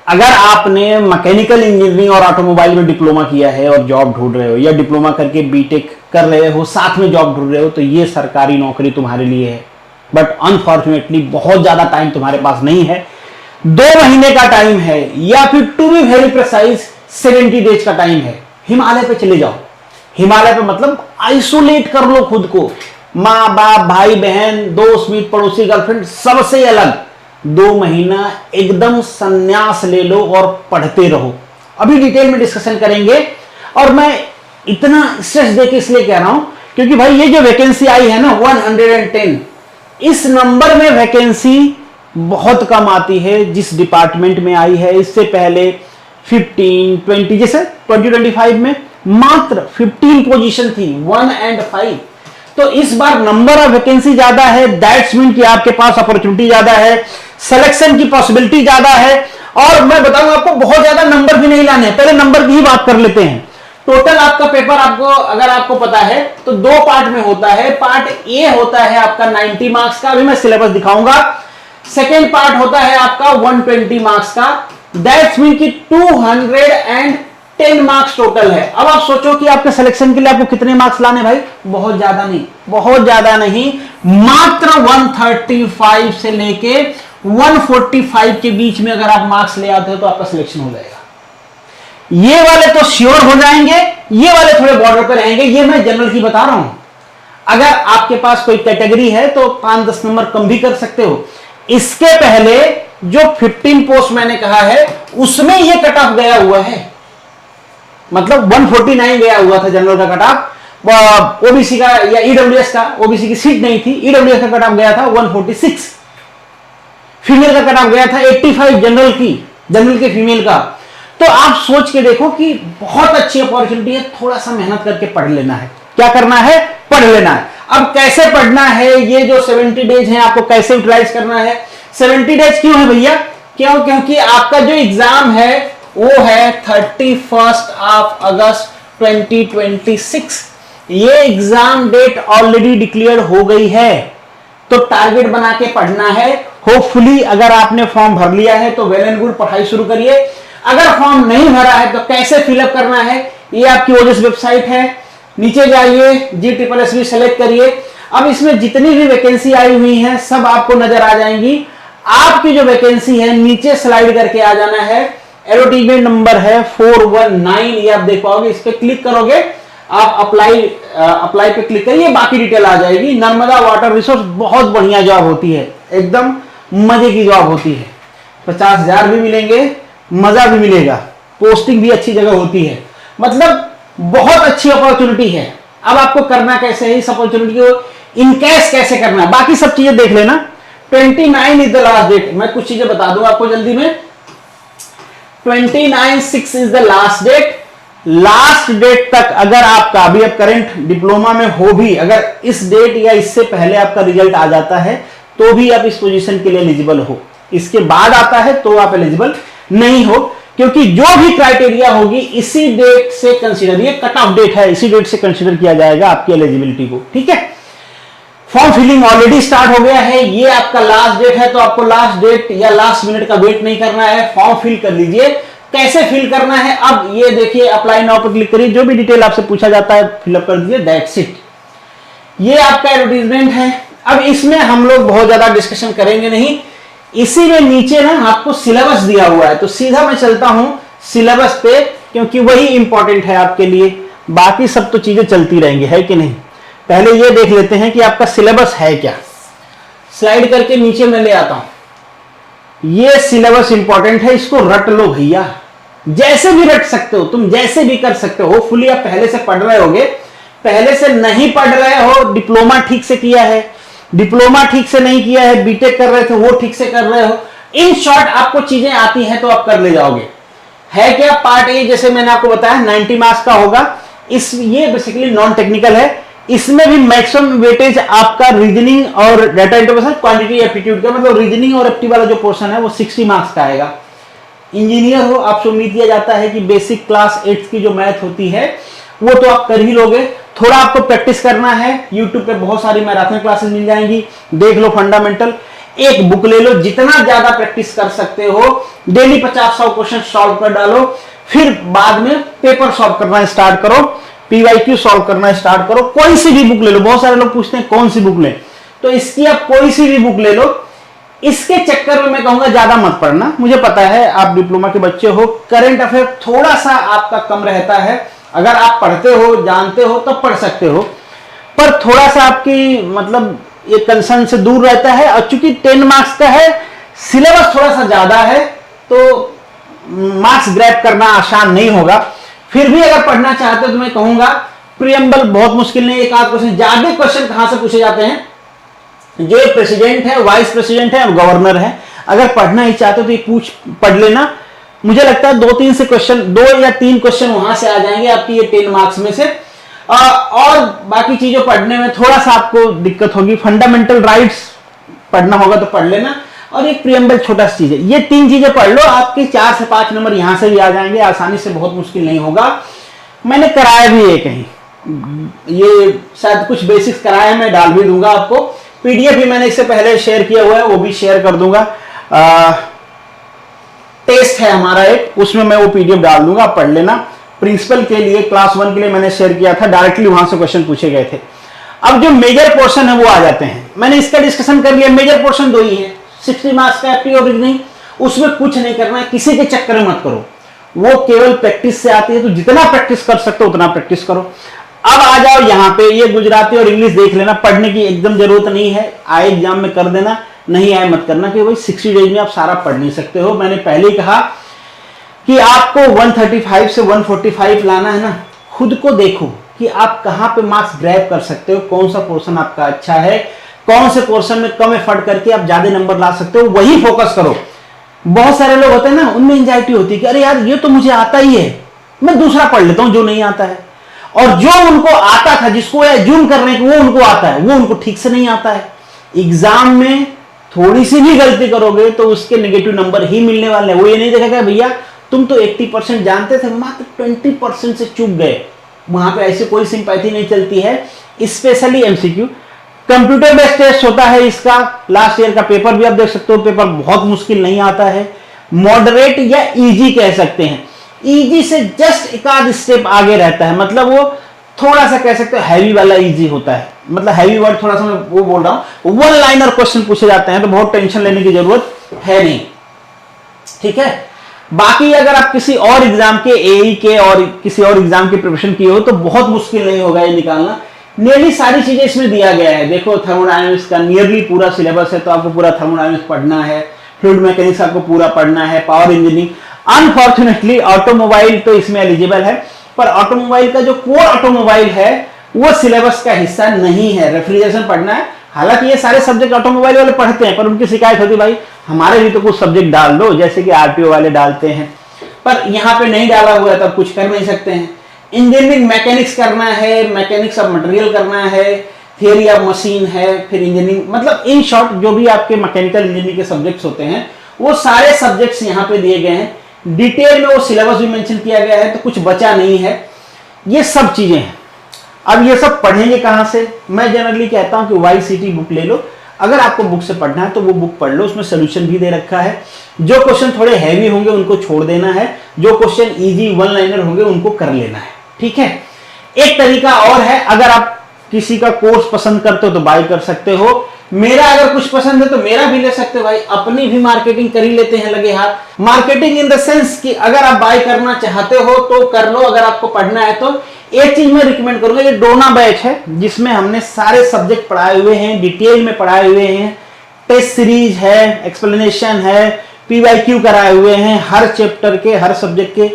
अगर आपने mechanical engineering और ऑटोमोबाइल में डिप्लोमा किया है और जॉब ढूंढ रहे हो, या डिप्लोमा करके बीटेक कर रहे हो साथ में जॉब ढूंढ रहे हो, तो ये सरकारी नौकरी तुम्हारे लिए है। बट अनफॉर्चुनेटली बहुत ज्यादा टाइम तुम्हारे पास नहीं है, 2 महीने का टाइम है, या फिर to be very precise 70 days का टाइम है। हिमालय पे चले जाओ। हिमालय पे मतलब आइसोलेट कर लो खुद को, माँ बाप भाई बहन दोस्त मित्र पड़ोसी गर्लफ्रेंड सबसे अलग। 2 महीना एकदम संन्यास ले लो और पढ़ते रहो। अभी डिटेल में डिस्कशन करेंगे। और मैं इतना स्ट्रेस देके इसलिए कह रहा हूं क्योंकि भाई ये जो वैकेंसी आई है ना 110, इस नंबर में वैकेंसी बहुत कम आती है जिस डिपार्टमेंट में आई है। इससे पहले 15, 20, जैसे 2025 में मात्र 15 पोजीशन थी, 1 and 5। तो इस बार नंबर ऑफ वैकेंसी ज्यादा है, दैट्स मीन कि आपके पास अपॉर्चुनिटी ज्यादा है, सिलेक्शन की पॉसिबिलिटी ज्यादा है। और मैं बताऊं आपको बहुत ज्यादा नंबर भी नहीं लाने हैं, पहले नंबर की ही बात कर लेते हैं। टोटल आपका पेपर आपको अगर आपको पता है तो 2 पार्ट में होता है। पार्ट ए होता है आपका 90 मार्क्स का, अभी मैं सिलेबस दिखाऊंगा। सेकेंड पार्ट होता है आपका 120 मार्क्स का, दैट्स मीन कि 210 मार्क्स टोटल है। अब आप सोचो कि आपके सिलेक्शन के लिए आपको कितने मार्क्स लाने भाई? बहुत ज्यादा नहीं, बहुत ज्यादा नहीं, मात्र 135 से लेके 145 के बीच में अगर आप मार्क्स ले आते हो तो आपका सिलेक्शन हो जाएगा। ये वाले तो श्योर हो जाएंगे, ये वाले थोड़े बॉर्डर पे रहेंगे। ये मैं जनरल की बता रहा हूं। अगर आपके पास कोई कैटेगरी है तो 5-10 नंबर कम भी कर सकते हो। इसके पहले जो 15 पोस्ट मैंने कहा है उसमें ये कट ऑफ गया हुआ है, मतलब 149 गया हुआ था जनरल का कट ऑफ। ओबीसी का या ईडब्ल्यूएस का, ओबीसी की सीट नहीं थी, ईडब्ल्यूएस का कट ऑफ गया था 146। फीमेल का कट ऑफ गया था 85 जनरल के फीमेल का। तो आप सोच के देखो कि बहुत अच्छी अपॉर्चुनिटी है। थोड़ा सा मेहनत करके पढ़ लेना है। क्या करना है? पढ़ लेना है। अब कैसे पढ़ना है? ये जो 70 डेज है आपको कैसे यूटिलाइज करना है? 70 डेज क्यों है भैया? क्योंकि आपका जो एग्जाम है वो है 31 अगस्त 2026। ये एग्जाम डेट ऑलरेडी डिक्लेयर हो गई है, तो टारगेट बना के पढ़ना है। होपफुली अगर आपने फॉर्म भर लिया है तो वेल एंड गुड, पढ़ाई शुरू करिए। अगर फॉर्म नहीं भरा है तो कैसे फिलअप करना है? ये आपकी ओजस वेबसाइट है, नीचे जाइए, GSSB सेलेक्ट करिए। अब इसमें जितनी भी वैकेंसी आई हुई है सब आपको नजर आ जाएंगी। आपकी जो वैकेंसी है नीचे स्लाइड करके आ जाना है, एडवर्टाइजमेंट नंबर है 419, ये आप देख पाओगे। इस पे क्लिक करोगे, आप अप्लाई पे क्लिक करिए, बाकी डिटेल आ जाएगी। नर्मदा वाटर रिसोर्स बहुत बढ़िया जॉब होती है, एकदम मजे की जॉब होती है। 50,000 भी मिलेंगे, मजा भी मिलेगा, पोस्टिंग भी अच्छी जगह होती है, मतलब बहुत अच्छी अपॉर्चुनिटी है। अब आपको करना कैसे है? इस अपॉर्चुनिटी को इनकेस कैसे करना है, बाकी सब चीजें देख लेना। 29 इज द लास्ट डेट। मैं कुछ चीजें बता दूं आपको जल्दी में। 29/6 is the last date. Last date तक अगर आपका अभी अब करंट डिप्लोमा में हो भी, अगर इस डेट या इससे पहले आपका रिजल्ट आ जाता है तो भी आप इस पोजीशन के लिए एलिजिबल हो। इसके बाद आता है तो आप एलिजिबल नहीं हो, क्योंकि जो भी क्राइटेरिया होगी इसी डेट से कंसीडर, ये कट ऑफ डेट है, इसी डेट से कंसीडर किया जाएगा आपकी एलिजिबिलिटी को। ठीक है, फॉर्म फिलिंग ऑलरेडी स्टार्ट हो गया है। ये आपका लास्ट डेट है, तो आपको लास्ट डेट या लास्ट मिनट का वेट नहीं करना है, फॉर्म फिल कर लीजिए। कैसे फिल करना है? अब ये देखिए, अप्लाई नाउ पर क्लिक करिए, जो भी डिटेल आपसे पूछा जाता है फिलअप कर दीजिए, दैट्स इट। ये आपका एडवर्टीजमेंट है। अब इसमें हम लोग बहुत ज्यादा डिस्कशन करेंगे नहीं। इसी में नीचे ना आपको सिलेबस दिया हुआ है, तो सीधा मैं चलता हूं सिलेबस पे, क्योंकि वही इंपॉर्टेंट है आपके लिए। बाकी सब तो चीजें चलती रहेंगी, है कि नहीं। पहले ये देख लेते हैं कि आपका सिलेबस है क्या। स्लाइड करके नीचे मैं ले आता हूं। ये सिलेबस इंपॉर्टेंट है, इसको रट लो भैया। जैसे भी रट सकते हो तुम, जैसे भी कर सकते हो। होपफुली आप पहले से पढ़ रहे होगे, पहले से नहीं पढ़ रहे हो, डिप्लोमा ठीक से किया है, डिप्लोमा ठीक से नहीं किया है, बीटेक कर रहे थे वो ठीक से कर रहे हो। इन शॉर्ट आपको चीजें आती हैं तो आप कर ले जाओगे। है क्या? पार्ट ए जैसे मैंने आपको बताया 90 मार्क्स का होगा। ये बेसिकली नॉन टेक्निकल है। इसमें भी मैक्सिमम वेटेज आपका रीजनिंग और डाटा इंटरप्रिटेशन, क्वांटिटी एप्टीट्यूड का, मतलब रीजनिंग और एप्टी वाला जो पोर्शन है वो 60 मार्क्स का आएगा। इंजीनियर हो, आपसे उम्मीद किया जाता है कि बेसिक क्लास 8 की जो मैथ होती है वो तो आप कर ही लोगे। थोड़ा आपको प्रैक्टिस करना है, यूट्यूब पे बहुत सारी मैराथन क्लासेस मिल जाएंगी, देख लो फंडामेंटल। एक बुक ले लो, जितना ज्यादा प्रैक्टिस कर सकते हो, डेली 50-100 क्वेश्चन सॉल्व कर डालो, फिर बाद में पेपर सॉल्व करना स्टार्ट करो, पीवाईक्यू सॉल्व करना स्टार्ट करो। कोई सी भी बुक ले लो, बहुत सारे लोग पूछते हैं कौन सी बुक ले, तो इसकी आप कोई सी भी बुक ले लो। इसके चक्कर में मैं कहूंगा ज्यादा मत पढ़ना, मुझे पता है आप डिप्लोमा के बच्चे हो, करंट अफेयर थोड़ा सा आपका कम रहता है, अगर आप पढ़ते हो जानते हो तब पढ़ सकते हो, पर थोड़ा सा आपकी मतलब ये कंसर्न से दूर रहता है। और चूंकि 10 मार्क्स का है, सिलेबस थोड़ा सा ज्यादा है, तो मार्क्स ग्रैब करना आसान नहीं होगा। फिर भी अगर पढ़ना चाहते हो तो मैं कहूंगा प्रियम्बल बहुत मुश्किल नहीं, एक आध क्वेश्चन, ज्यादा क्वेश्चन कहां से पूछे जाते हैं, जो प्रेसिडेंट है, वाइस प्रेसिडेंट है और गवर्नर है, अगर पढ़ना ही चाहते हो तो ये पढ़ लेना। मुझे लगता है 2-3 से क्वेश्चन, 2 या 3 क्वेश्चन वहां से आ जाएंगे आपकी ये 10 मार्क्स में से। और बाकी चीजों पढ़ने में थोड़ा सा आपको दिक्कत होगी, फंडामेंटल राइट्स पढ़ना होगा तो पढ़ लेना, और एक प्रियम्बल छोटा सा चीज है, ये 3 चीजें पढ़ लो, आपके 4 से 5 नंबर यहां से भी आ जाएंगे आसानी से, बहुत मुश्किल नहीं होगा। मैंने कराया भी है कहीं, ये शायद कुछ बेसिक्स कराया, मैं डाल भी दूंगा आपको, पीडीएफ भी मैंने इससे पहले शेयर किया हुआ है, वो भी शेयर कर दूंगा। टेस्ट है हमारा एक, उसमें मैं वो पीडीएफ डाल दूंगा, आप पढ़ लेना। प्रिंसिपल के लिए, क्लास 1 के लिए मैंने शेयर किया था, डायरेक्टली वहां से क्वेश्चन पूछे गए थे। अब जो मेजर पोर्शन है वो आ जाते हैं, मैंने इसका डिस्कशन कर लिया। मेजर पोर्शन 2 ही है, 60 मार्क्स का एप्टी और रीजनिंग, उसमें कुछ नहीं करना है, किसी के चक्कर में मत करो, वो केवल प्रैक्टिस से आती है, तो जितना प्रैक्टिस कर सकते हो उतना प्रैक्टिस करो। अब आ जाओ यहाँ पे, ये गुजराती और इंग्लिश देख लेना, पढ़ने की एकदम जरूरत नहीं है, आए एग्जाम में कर देना, नहीं आए मत करना, कि भाई 60 डेज में आप सारा पढ़ नहीं सकते हो। मैंने पहले ही कहा कि आपको 135 से 145 लाना है ना, खुद को देखो कि आप कहां पे मार्क्स ग्रैब कर सकते हो, कौन सा पोर्शन आपका अच्छा है, कौन से पोर्शन में कम एफर्ट करके आप ज्यादा नंबर ला सकते हो, वही फोकस करो। बहुत सारे लोग होते हैं ना, उनमें एंजाइटी होती है कि अरे यार ये तो मुझे आता ही है, मैं दूसरा पढ़ लेता हूं जो नहीं आता है, और जो उनको आता था, जिसको एज्यूम कर रहे हैं कि वो उनको आता है, वो उनको ठीक से नहीं आता है। एग्जाम में थोड़ी सी भी गलती करोगे तो उसके नेगेटिव नंबर ही मिलने वाले हैं। वो ये नहीं देखेगा भैया तुम तो 80% जानते थे, मात्र 20% से चूक गए, वहां पे ऐसी कोई सिंपैथी नहीं चलती है। Specially MCQ, computer based test होता है इसका, लास्ट ईयर का पेपर भी आप देख सकते हो, पेपर बहुत मुश्किल नहीं आता है, मॉडरेट या इजी कह सकते हैं, इजी से जस्ट एक आध स्टेप आगे रहता है, मतलब वो थोड़ा सा कह सकते हो हैवी वाला इजी होता है, मतलब हैवी वर्ड थोड़ा सा मैं वो बोल रहा हूं, 1 लाइनर क्वेश्चन पूछे जाते हैं, तो बहुत टेंशन लेने की जरूरत है नहीं, ठीक है। बाकी अगर आप किसी और एग्जाम के, एई के और किसी और एग्जाम की प्रिपरेशन की हो तो बहुत मुश्किल नहीं होगा ये निकालना। नियरली सारी चीजें इसमें दिया गया है, देखो थर्मोडायनेमिक्स का नियरली पूरा सिलेबस है, तो आपको पूरा थर्मोडायनेमिक्स पढ़ना है, फ्लूइड मैकेनिक्स आपको पूरा पढ़ना है, पावर इंजीनियरिंग। अनफॉर्चुनेटली ऑटोमोबाइल तो इसमें एलिजिबल है, पर ऑटोमोबाइल का जो कोर ऑटोमोबाइल है वो सिलेबस का हिस्सा नहीं है, रेफ्रिजरेशन पढ़ना है। हालांकि ये सारे सब्जेक्ट ऑटोमोबाइल वाले पढ़ते हैं, पर उनकी शिकायत होती भाई हमारे भी तो कुछ सब्जेक्ट डाल दो, जैसे कि आरटीओ वाले डालते हैं, पर यहाँ पे नहीं डाला हुआ है तो कुछ कर नहीं सकते हैं। इंजीनियरिंग मैकेनिक्स करना है, मैकेनिक्स ऑफ मटेरियल करना है, थियरी ऑफ मशीन है, फिर इंजीनियरिंग, मतलब इन शॉर्ट जो भी आपके मैकेनिकल इंजीनियरिंग के सब्जेक्ट्स होते हैं वो सारे सब्जेक्ट्स यहाँ पे दिए गए हैं, डिटेल में वो सिलेबस भी मेंशन किया गया है, तो कुछ बचा नहीं है। ये सब चीजें हैं। अब ये सब पढ़ेंगे कहां से? मैं जनरली कहता हूं कि वाईसीटी बुक ले लो, अगर आपको बुक से पढ़ना है तो वो बुक पढ़ लो, उसमें सोल्यूशन भी दे रखा है। जो क्वेश्चन थोड़े हैवी होंगे उनको छोड़ देना है, जो क्वेश्चन इजी 1 लाइनर होंगे उनको कर लेना है, ठीक है। एक तरीका और है, अगर आप किसी का कोर्स पसंद करते हो तो बाय कर सकते हो, मेरा अगर कुछ पसंद है तो मेरा भी ले सकते हो भाई, अपनी भी मार्केटिंग कर ही लेते हैं लगे हाथ। मार्केटिंग इन द सेंस कि अगर आप बाय करना चाहते हो तो कर लो, अगर आपको पढ़ना है तो। एक चीज मैं रिकमेंड करूंगा, ये डोना बैच है जिसमें हमने सारे सब्जेक्ट पढ़ाए हुए हैं, डिटेल में पढ़ाए हुए हैं, टेस्ट सीरीज है, एक्सप्लेनेशन है, पीवाईक्यू कराए हुए हैं हर चैप्टर के, हर सब्जेक्ट के।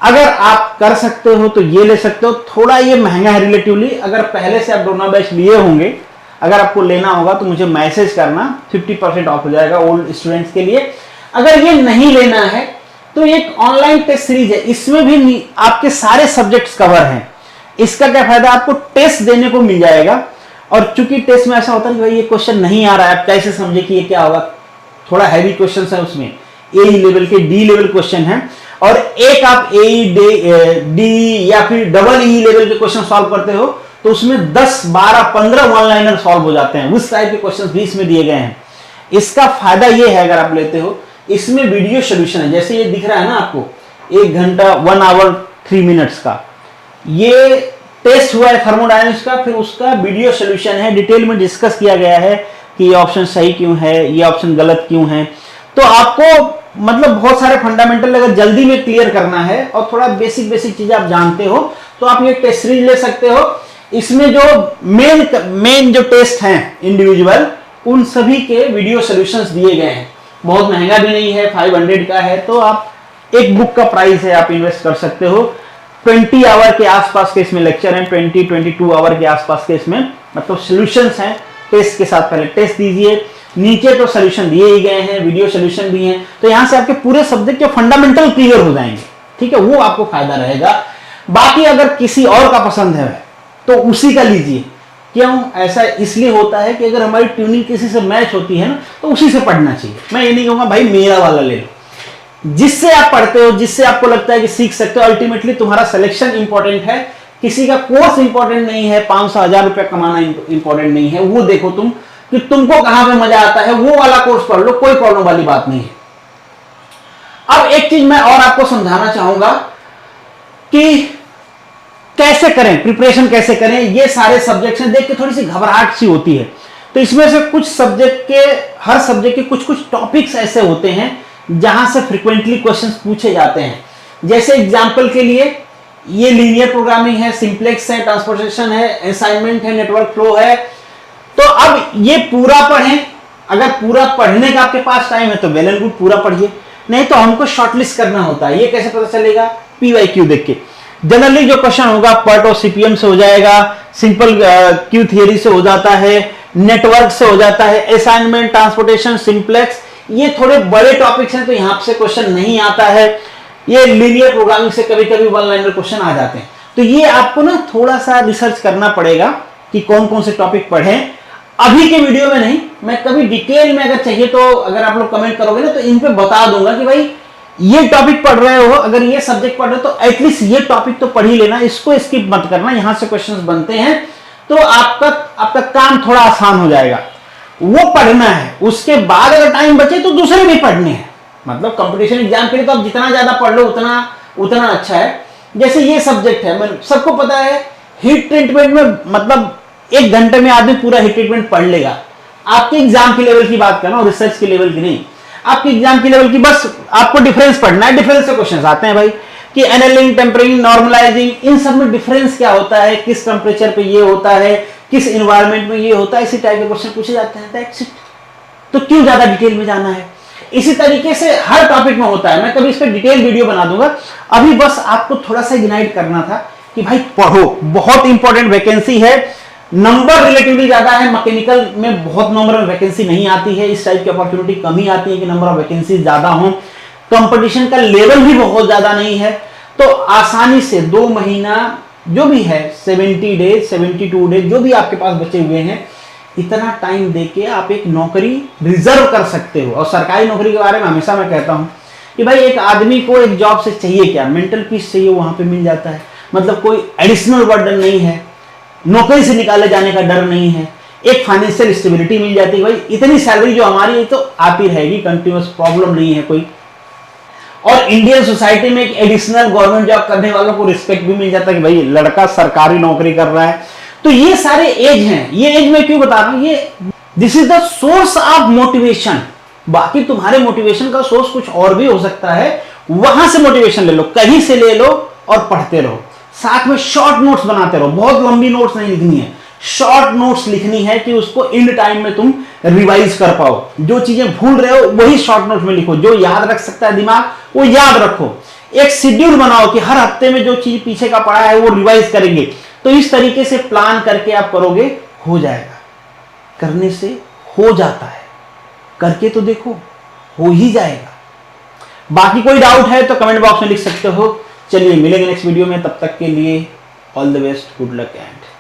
अगर आप कर सकते हो तो ये ले सकते हो, थोड़ा ये महंगा है रिलेटिवली। अगर पहले से आप डोना बैच लिए होंगे, अगर आपको लेना होगा तो मुझे मैसेज करना, 50% ऑफ हो जाएगा ओल्ड स्टूडेंट्स के लिए। अगर ये नहीं लेना है तो एक ऑनलाइन टेस्ट सीरीज है, इसमें भी आपके सारे सब्जेक्ट्स कवर हैं। इसका क्या फायदा, आपको टेस्ट देने को मिल जाएगा, और चूंकि टेस्ट में ऐसा होता है कि भाई ये क्वेश्चन नहीं आ रहा है, आप कैसे समझे कि ये क्या होगा, थोड़ा हैवी क्वेश्चन है उसमें, ए लेवल के, डी लेवल क्वेश्चन है, और एक आप ए डी या फिर डबल ई लेवल के क्वेश्चन सॉल्व करते हो तो उसमें 10, 12, 15 वन लाइनर सॉल्व हो जाते हैं। उस टाइप के क्वेश्चन भी इसमें दिए गए हैं। इसका फायदा ये है अगर आप लेते हो, इसमें वीडियो सोल्यूशन है। जैसे ये दिख रहा है ना आपको 1 घंटा 1 आवर 3 मिनट्स का, ये टेस्ट हुआ है थर्मोडायनेमिक्स का, फिर उसका वीडियो सोल्यूशन है, डिटेल में डिस्कस किया गया है कि ये ऑप्शन सही क्यों है, ये ऑप्शन गलत क्यों है। तो आपको मतलब बहुत सारे फंडामेंटल अगर जल्दी में क्लियर करना है और थोड़ा बेसिक बेसिक चीजें आप जानते हो तो आप ये टेस्ट सीरीज ले सकते हो। इसमें जो मेन जो टेस्ट हैं इंडिविजुअल, उन सभी के वीडियो सॉल्यूशंस दिए गए हैं। बहुत महंगा भी नहीं है, 500 का है, तो आप एक बुक का प्राइस है, आप इन्वेस्ट कर सकते हो। 20 आवर के आसपास के इसमें लेक्चर हैं, 22 आवर के आसपास के इसमें मतलब सॉल्यूशंस हैं टेस्ट के साथ। पहले टेस्ट दीजिए, नीचे तो सॉल्यूशन दिए ही गए हैं, वीडियो सॉल्यूशन भी हैं, तो यहां से आपके पूरे सब्जेक्ट के फंडामेंटल क्लियर हो जाएंगे। ठीक है, वो आपको फायदा रहेगा। बाकी अगर किसी और का पसंद है तो उसी का लीजिए। क्यों ऐसा इसलिए होता है कि अगर हमारी ट्यूनिंग किसी से मैच होती है ना तो उसी से पढ़ना चाहिए। मैं ये नहीं कहूंगा भाई मेरा वाला ले लो, जिससे आप पढ़ते हो, जिससे आपको लगता है कि सीख सकते हो। अल्टीमेटली तुम्हारा सिलेक्शन इंपॉर्टेंट है, किसी का कोर्स इंपॉर्टेंट नहीं है, 500-1000 रुपया कमाना इंपॉर्टेंट नहीं है। वो देखो तुम कि तुमको कहां पे मजा आता है, वो वाला कोर्स पढ़ लो, कोई प्रॉब्लम वाली बात नहीं है। अब एक चीज मैं और आपको समझाना चाहूंगा कि कैसे करें, प्रिपरेशन कैसे करें। ये सारे सब्जेक्ट्स हैं, देख के थोड़ी सी घबराहट सी होती है। तो इसमें से कुछ सब्जेक्ट के, हर सब्जेक्ट के कुछ कुछ टॉपिक्स ऐसे होते हैं जहां से फ्रिक्वेंटली क्वेश्चंस पूछे जाते हैं। जैसे एग्जांपल के लिए ये लीनियर प्रोग्रामिंग है, सिंप्लेक्स है, ट्रांसपोर्टेशन है, असाइनमेंट है, नेटवर्क फ्लो है। तो अब ये पूरा पढ़ें, अगर पूरा पढ़ने का आपके पास टाइम है तो वेल एंड गुड, पूरा पढ़िए। नहीं तो हमको शॉर्टलिस्ट करना होता है। ये कैसे पता चलेगा? PYQ देख के। जनरली जो क्वेश्चन होगा पर्ट और CPM से हो जाएगा, सिंपल क्यू थियरी से हो जाता है, नेटवर्क से हो जाता है, असाइनमेंट, ट्रांसपोर्टेशन, सिंप्लेक्स, ये थोड़े बड़े टॉपिक्स हैं तो यहां से क्वेश्चन नहीं आता है। ये लीनियर प्रोग्रामिंग से कभी कभी 1 लाइनर क्वेश्चन आ जाते हैं। तो ये आपको ना थोड़ा सा रिसर्च करना पड़ेगा कि कौन कौन से टॉपिक पढ़ें। अभी के वीडियो में नहीं, मैं कभी डिटेल में अगर चाहिए तो अगर आप लोग कमेंट करोगे ना तो इन पे बता दूंगा कि भाई ये टॉपिक पढ़ रहे हो, अगर ये सब्जेक्ट पढ़ रहे हो तो एटलीस्ट ये टॉपिक तो पढ़ ही लेना, इसको स्किप मत करना। यहां से क्वेश्चंस बनते हैं तो आपका काम थोड़ा आसान हो जाएगा। वो पढ़ना है, उसके बाद अगर टाइम बचे तो दूसरे भी पढ़ने हैं। मतलब कंपटीशन एग्जाम के लिए तो आप जितना ज्यादा पढ़ लो उतना अच्छा है। जैसे ये सब्जेक्ट है, सबको पता है हीट ट्रीटमेंट में मतलब 1 घंटे में आदमी पूरा हीट ट्रीटमेंट पढ़ लेगा। आपके एग्जाम के लेवल की बात करना और रिसर्च के लेवल की नहीं, आपके एग्जाम की लेवल की बस आपको डिफरेंस पढ़ना है। डिफरेंस से क्वेश्चंस आते हैं भाई कि एनेलिंग, टेम्परिंग, नॉर्मलाइजिंग, इन सब में डिफरेंस क्या होता है, किस टेम्परेचर पे ये होता है, किस एनवायरनमेंट में ये होता है, इसी टाइप के क्वेश्चन पूछे जाते हैं। That's it. तो क्यों ज्यादा डिटेल में जाना है? इसी तरीके से हर टॉपिक में होता है। मैं कभी इस पर डिटेल वीडियो बना दूंगा। अभी बस आपको थोड़ा सा गाइड करना था कि भाई पढ़ो, बहुत इंपॉर्टेंट वैकेंसी है। नंबर रिलेटिवली ज्यादा है, मैकेनिकल में बहुत नंबर में वैकेंसी नहीं आती है, इस टाइप की अपॉर्चुनिटी कम ही आती है कि नंबर ऑफ वैकेंसी ज्यादा हो। कंपटीशन का लेवल भी बहुत ज्यादा नहीं है, तो आसानी से 2 महीना जो भी है, 70 डेज, 72 डेज जो भी आपके पास बचे हुए हैं, इतना टाइम देके आप एक नौकरी रिजर्व कर सकते हो। और सरकारी नौकरी के बारे में हमेशा मैं कहता हूं कि भाई एक आदमी को एक जॉब से चाहिए क्या? मेंटल पीस चाहिए, वहां पे मिल जाता है। मतलब कोई एडिशनल बर्डन नहीं है, नौकरी से निकाले जाने का डर नहीं है, एक फाइनेंशियल स्टेबिलिटी मिल जाती है। भाई इतनी सैलरी जो हमारी है तो आती रहेगी, कंटिन्यूअस, प्रॉब्लम नहीं है कोई। और इंडियन सोसाइटी में एक एडिशनल गवर्नमेंट जॉब करने वालों को रिस्पेक्ट भी मिल जाता है कि भाई लड़का सरकारी नौकरी कर रहा है। तो ये सारे एज हैं। ये एज मैं क्यों बता रहा हूं, ये this is the source of motivation. बाकी तुम्हारे मोटिवेशन का सोर्स कुछ और भी हो सकता है, वहां से मोटिवेशन ले लो, कहीं से ले लो और पढ़ते रहो। साथ में शॉर्ट नोट्स बनाते रहो, बहुत लंबी नोट्स नहीं लिखनी है, शॉर्ट नोट्स लिखनी है कि उसको इन टाइम में तुम रिवाइज कर पाओ। जो चीजें भूल रहे हो वही शॉर्ट नोट्स में लिखो, जो याद रख सकता है दिमाग वो याद रखो। एक शेड्यूल बनाओ कि हर हफ्ते में जो चीज पीछे का पड़ा है वो रिवाइज करेंगे। तो इस तरीके से प्लान करके आप करोगे, हो जाएगा। करने से हो जाता है, करके तो देखो, हो ही जाएगा। बाकी कोई डाउट है तो कमेंट बॉक्स में लिख सकते हो। चलिए मिलेंगे नेक्स्ट वीडियो में, तब तक के लिए all the best, good luck and